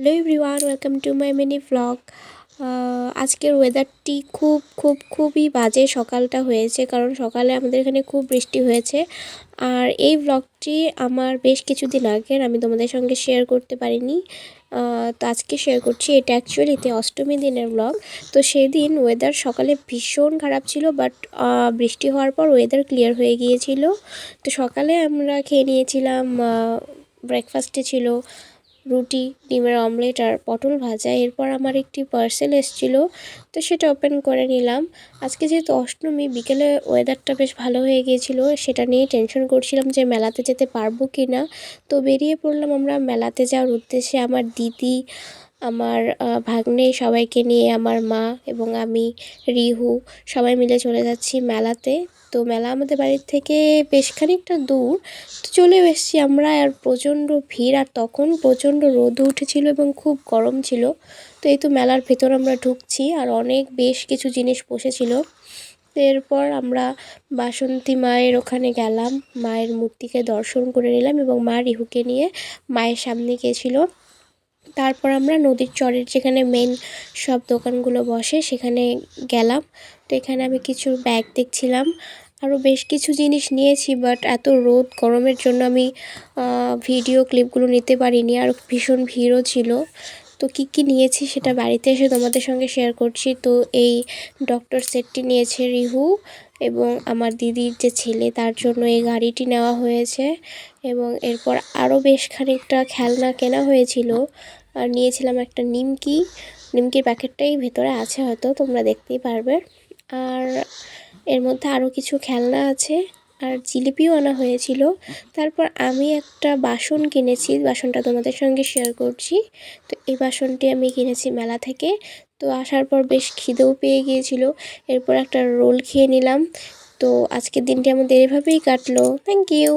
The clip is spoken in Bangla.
Hello everyone, welcome to my mini vlog. আজকের ওয়েদারটি খুবই বাজে সকালটা হয়েছে, কারণ সকালে আমাদের এখানে খুব বৃষ্টি হয়েছে। আর এই ভ্লগটি আমার বেশ কিছুদিন আগের, আমি তোমাদের সঙ্গে শেয়ার করতে পারিনি, তো আজকে শেয়ার করছি। এটা অ্যাকচুয়ালিতে অষ্টমী দিনের ব্লগ। তো সেদিন ওয়েদার সকালে ভীষণ খারাপ ছিল, বাট বৃষ্টি হওয়ার পর ওয়েদার ক্লিয়ার হয়ে গিয়েছিল। তো সকালে আমরা খেয়ে নিয়েছিলাম, ব্রেকফাস্টে ছিল রুটি, ডিমের অমলেট আর পটল ভাজা। এরপর আমার একটি পার্সেল এসেছিলো, তো সেটা ওপেন করে নিলাম। আজকে যেহেতু অষ্টমী, বিকেলে ওয়েদারটা বেশ ভালো হয়ে গিয়েছিলো, সেটা নিয়ে টেনশন করছিলাম যে মেলাতে যেতে পারবো কি না। তো বেরিয়ে পড়লাম আমরা মেলাতে যাওয়ার উদ্দেশ্যে। আমার দিদি, আমার ভাগ্নে, সবাইকে নিয়ে আমার মা এবং আমি, রিহু, সবাই মিলে চলে যাচ্ছি মেলাতে। তো মেলা আমাদের বাড়ির থেকে বেশ খানিকটা দূর। তো চলেও এসেছি আমরা, আর প্রচণ্ড ভিড়, আর তখন প্রচণ্ড রোদ উঠেছিল এবং খুব গরম ছিল। তো এই তো মেলার ভেতর আমরা ঢুকছি, আর অনেক বেশ কিছু জিনিস বসেছিল। তো এরপর আমরা বাসন্তী মায়ের ওখানে গেলাম, মায়ের মূর্তিকে দর্শন করে নিলাম এবং মা রিহুকে নিয়ে মায়ের সামনে গিয়েছিল। তারপর আমরা নদীর চরের যেখানে মেন সব দোকানগুলো বসে সেখানে গেলাম। তো এখানে আমি কিছু ব্যাগ দেখছিলাম, আরও বেশ কিছু জিনিস নিয়েছি, বাট এত রোদ গরমের জন্য আমি ভিডিও ক্লিপগুলো নিতে পারিনি, আর ভীষণ ভিড়ও ছিল। তো কী নিয়েছি সেটা বাড়িতে এসে তোমাদের সঙ্গে শেয়ার করছি। তো এই ডক্টর সেটটি নিয়েছে রিহু, এবং আমার দিদির যে ছেলে তার জন্য এই গাড়িটি নেওয়া হয়েছে। এবং এরপর আরও বেশ খানিকটা খেলনা কেনা হয়েছিল। আর নিয়েছিলাম একটা নিমকির প্যাকেটটাই ভেতরে আছে, হয়তো তোমরা দেখতেই পারবে। আর এর মধ্যে আরও কিছু খেলনা আছে, আর জিলিপিও আনা হয়েছিল। তারপর আমি একটা বাসন কিনেছি, বাসনটা তোমাদের সঙ্গে শেয়ার করছি। তো এই বাসনটি আমি কিনেছি মেলা থেকে। তো আসার পর বেশ খিদেও পেয়ে গিয়েছিল, এরপর একটা রোল খেয়ে নিলাম। তো আজকের দিনটি আমাদের এভাবেই কাটলো। Thank you.